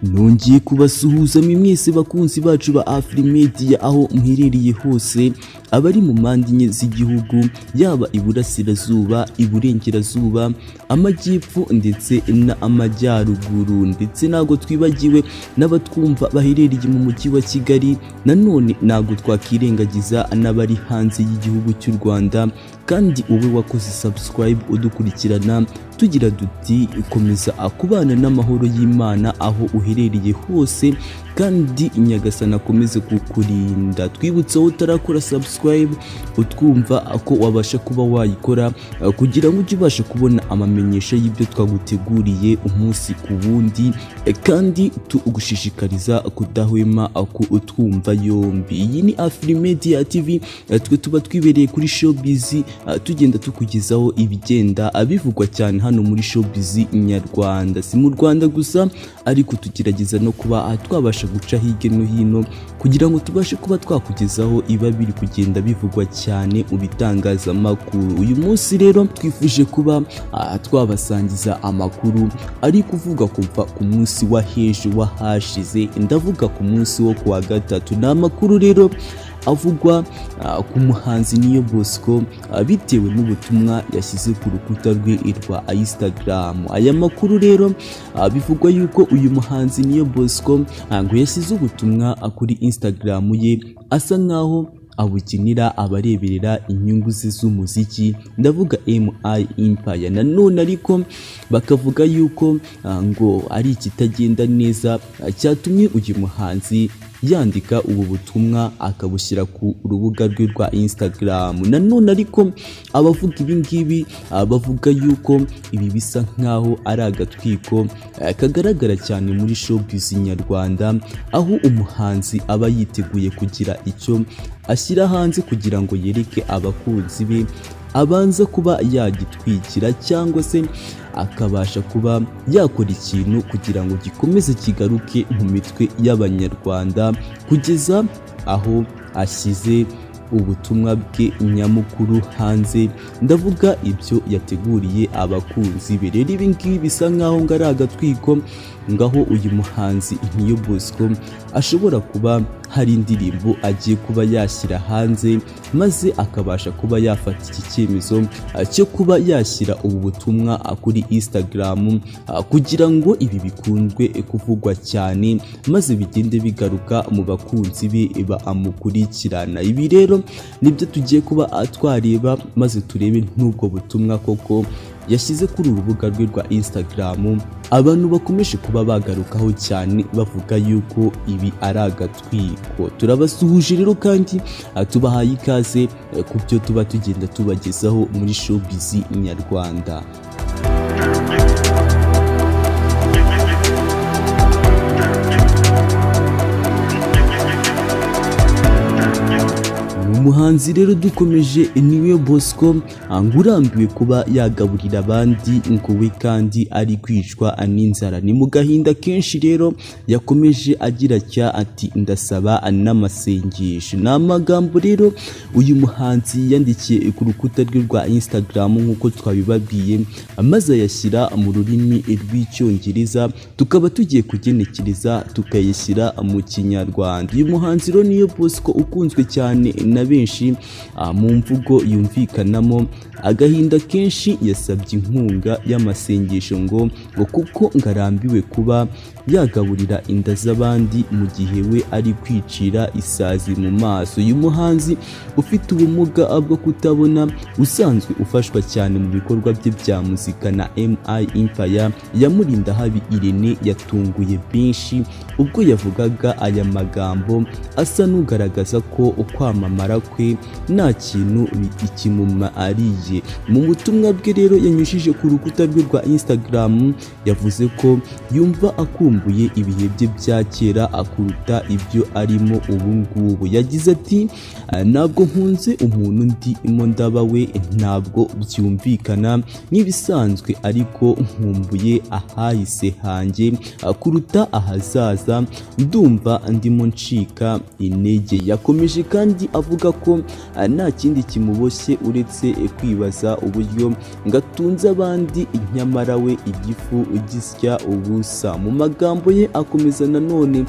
Nongeye kubasuhuza mwese bakunzi bacu ba Afrimedia aho muherereye hose, abari mu mandinye z'igihugu yaba iburasirazuba, iburengerazuba, amajyepfo ndetse na amajyaruguru, ndetse nago twibagiwe n'abatwumva baherereye mu mujyi wa Kigali. Nanone nago twakirengagiza n'abari hanze y'igihugu cy'u Rwanda, kandi ube wakoze subscribe udukurikirana, tugira duti komeza akubana n'amahoro y'Imana aho uherereye hose, kandi Nyagasana akomeze kukurinda. Twibutse aho utarakora subscribe utwumva ko wabasha kuba wayikora kugira ngo ujye ubasha kubona amamenyesha y'ibyo twaguteguriye umunsi ku wundi, kandi tugushishikariza kudahwema utwumva yombi. Iyi ni Afrimedia TV, twe tuba twibereye kuri showbiz, tugenda tukugezaho ibigenda abivugwa cyane hano muri showbiz nyarwanda, si mu Rwanda gusa ariko tugerageza no kuba twabasha guca hirya no hino kugira ngo tubashe kuba twakugezaho iba biri kugenda bivugwa cyane mu bitangazamakuru. Uyu munsi rero twifuje kuba twabasangiza amakuru ari kuvuga kuva ku munsi wa hejuru wahashize, ndavuga ku munsi wo kuwa gatatu. Ni amakuru rero avugwa ku muhanzi Niyo Bosco bitewe n'ubutumwa yashyize ku rukuta rwe rwa Instagram. Aya makuru rero bivugwa yuko uyu muhanzi Niyo Bosco ngo yashyize ubutumwa kuri Instagram ye asa nkaho abukinira abareberera inyungu ze z'umuziki, ndavuga MI Empire. Nanone ariko bakavuga yuko ngo ari ikitagenda neza cyatumye uyu muhanzi yandika ubu butumwa akabushyira ku rubuga rwe rwa Instagram. Nanone ariko abavuga ibi ngibi bavuga yuko ibi bisa nkaho ari agatwiko kagaragara cyane muri showbiz nyarwanda, aho umuhanzi aba yiteguye kugira icyo ashyira hanze kugira ngo yereke abakunzi be, abanza kuba yagitwikira cyangwa se akabasha kuba yakora ikintu kugira ngo gikomeze kigaruke mu mitwe y'abanyarwanda, kugeza aho ashyize ubutumwa bwe nyamukuru hanze, ndavuga ibyo yateguriye abakunzi be. Rero ibi ngibi bisa nkaho ngo ari agatwiko, ngaho uyu muhanzi Niyo Bosco ashobora kuba hari indirimbo agiye kuba yashyira hanze, maze akabasha kuba yafata iki cyemezo cyo kuba yashyira ubu butumwa kuri Instagram kugira ngo ibi bikundwe kuvugwa cyane, maze bigende bigaruka mu bakunzi be bamukurikirana. Ibi rero nibyo tugiye kuba twareba, maze turebe n'ubwo butumwa koko yashyize kuri urubuga rwe rwa Instagram. Abantu bakomeje kuba bagarukaho cyane bavuga yuko ibi ari agatwiko. Turabasuhuje rero kandi tubahaye ikaze ku byo tuba tugenda tubagezaho muri showbiz nyarwanda. Umuhanzi rero dukomeje Niyo Bosco ngurambiwe kuba yagaburira abandi ngo we kandi ari kwicwa n'inzara. Ni mu gahinda kenshi rero yakomeje agira ati ndasaba n'amasengesho. Ni amagambo rero uyu muhanzi yandikiye ku rukuta rwe rwa Instagram nk'uko twabibabwiye, maze ayashyira mu rurimi rw'icyongereza, tukaba tugiye kugenekereza tukayishyira mu kinyarwanda. Uyu muhanzi rero Niyo Bosco ukunzwe cyane na benshi mu mvugo yumvikanamo agahinda kenshi, yasabye inkunga y'amasengesho ngo kuko ngarambiwe kuba yagaburira inda z'abandi mu gihe we ari kwicira isazi mu maso. Uyu muhanzi ufite ubumuga bwo kutabona usanzwe ufashwa cyane mu bikorwa bye bya muzika na MI Empire yamurinda habi Irene yatunguye benshi ubwo yavugaga aya magambo, asa n'ugaragaza ko kwamamara kwe nta kintu ikimumariye. Mu butumwa bwe rero yanyujije ku rukuta rwe rwa Instagram yavuze ko yumva akumbuye ibihe bye bya kera akuruta ibyo arimo ubu ngubu. Yagize ati ntabwo nkunze umuntu ndimo ndaba we, ntabwo byumvikana nk'ibisanzwe, ariko nkumbuye ahahise hanjye kuruta ahazaza, ndumva ndimo ncika intege. Yakomeje kandi avuga avuga ko nta kindi kimuboshye uretse kwibaza uburyo ngatunze abandi nyamara we igifu gisya ubusa. Mu magambo ye akomeza nanone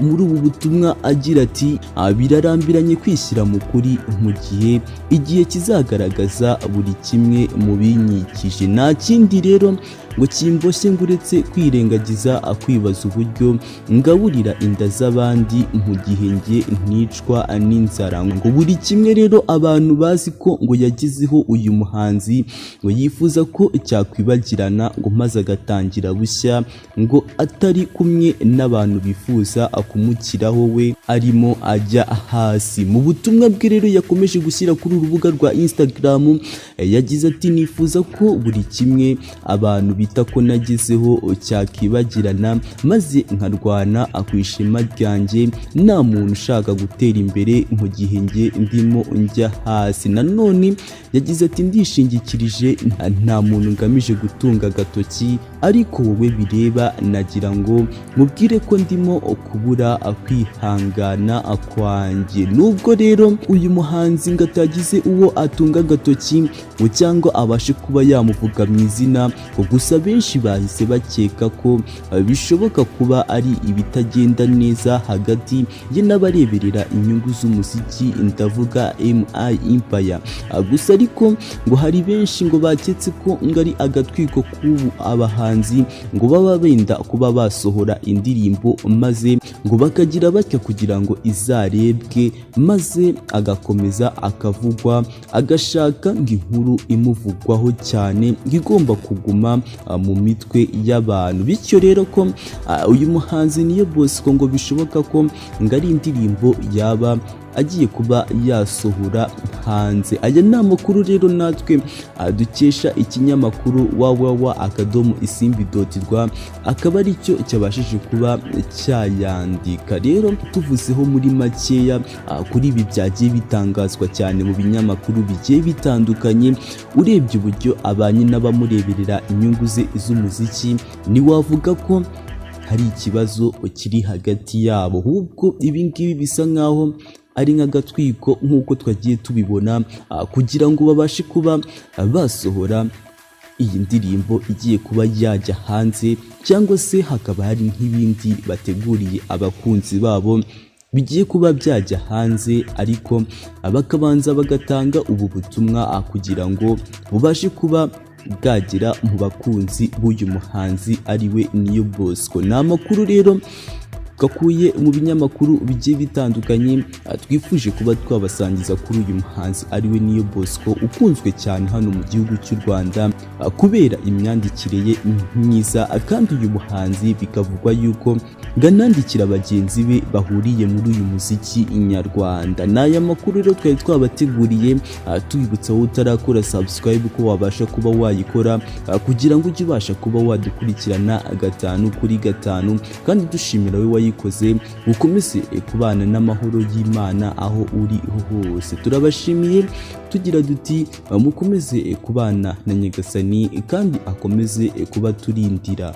muri ubu butumwa agira ati birarambiranye kwishyira mu kuri mu gihe igihe kizagaragaza buri kimwe mu binyikije. Nta kindi rero ngo kimboshye ngo uretse kwirengagiza kwibaza uburyo ngaburira inda z'abandi mu gihe nge nticwa n'inzara. Ngo buri kimwe rero abantu bazi ko ngo yagizeho uyu muhanzi ngo yifuza ko cyakwibagirana ngo maze agatangira bushya, ngo atari kumwe n'abantu bifuza kumukiraho we arimo ajya hasi. Mu butumwa bwe rero yakomeje gushyira kuri urubuga rwa Instagram yagize ati nifuza ko buri kimwe abantu bita ko nagezeho cyakibagirana maze nkarwana ku ishema ryanjye, nta muntu ushaka gutera imbere mu gihe nge ndimo njya hasi. Nanone yagize ati ndishingikirije nta muntu ngamije gutunga agatoki, ariko wowe bireba nagira ngo mubwire ko ndimo kubura kwihangana kwanjye. Nubwo rero uyu muhanzi ngo atagize uwo atunga agatoki ngo cyangwa abashe kuba yamuvuga mu izina, gusa benshi bahise bakeka ko bishoboka kuba ari ibitagenda neza hagati ye n'abareberera inyungu z'umuziki, ndavuga MI Empire. Gusa ariko ngo hari benshi ngo baketse ko ngo ari agatwiko k'ubu abahanzi ngo baba benda kuba basohora indirimbo maze ngo bakagira batya kugira ngo izarebwe maze agakomeza akavugwa, agashaka ngo inkuru imuvugwaho cyane igomba kuguma mu mitwe y'abantu. Bityo rero ko uyu muhanzi Niyo Bosco ngo bishoboka ko ngo ari indirimbo yaba agiye kuba yasohora hanze. Aya ni amakuru rero natwe dukesha ikinyamakuru www.isimbi.rw akaba ari cyo cyabashije kuba cyayandika. Rero tuvuzeho muri makeya kuri ibi byagiye bitangazwa cyane mu binyamakuru bigiye bitandukanye, urebye uburyo abanye n'abamureberera inyungu ze z'umuziki ntiwavuga ko hari ikibazo kiri hagati yabo, ahubwo ibi ngibi bisa nkaho ari nk'agatwiko nk'uko twagiye tubibona kugira ngo babashe kuba basohora iyi ndirimbo igiye kuba yajya hanze, cyangwa se hakaba hari nk'ibindi bateguriye abakunzi babo bigiye kuba byajya hanze, ariko bakabanza bagatanga ubu butumwa kugira ngo bubashe kuba bwagera mu bakunzi b'uyu muhanzi ariwe Niyo Bosco. Ni amakuru rero gakuye mu binyamakuru bigiye bitandukanye twifuje kuba twabasangiza kuri uyu muhanzi ariwe Niyo Bosco ukunzwe cyane hano mu gihugu cy'u Rwanda kubera imyandikire ye myiza, kandi uyu muhanzi bikavugwa yuko nganandikira bagenzi be bahuriye muri uyu muziki nyarwanda. N'aya makuru rero twari twabateguriye tubibutsa wowe utarakora subscribe ko wabasha kuba wayikora kugira ngo ujye ubasha kuba wadukurikirana 5 kuri 5, kandi dushimira wowe wayikoze ukomeze kubana n'amahoro y'Imana aho uri hose. Turabashimiye tugira duti mukomeze kubana na Nyagasani kandi akomeze kuba turindira.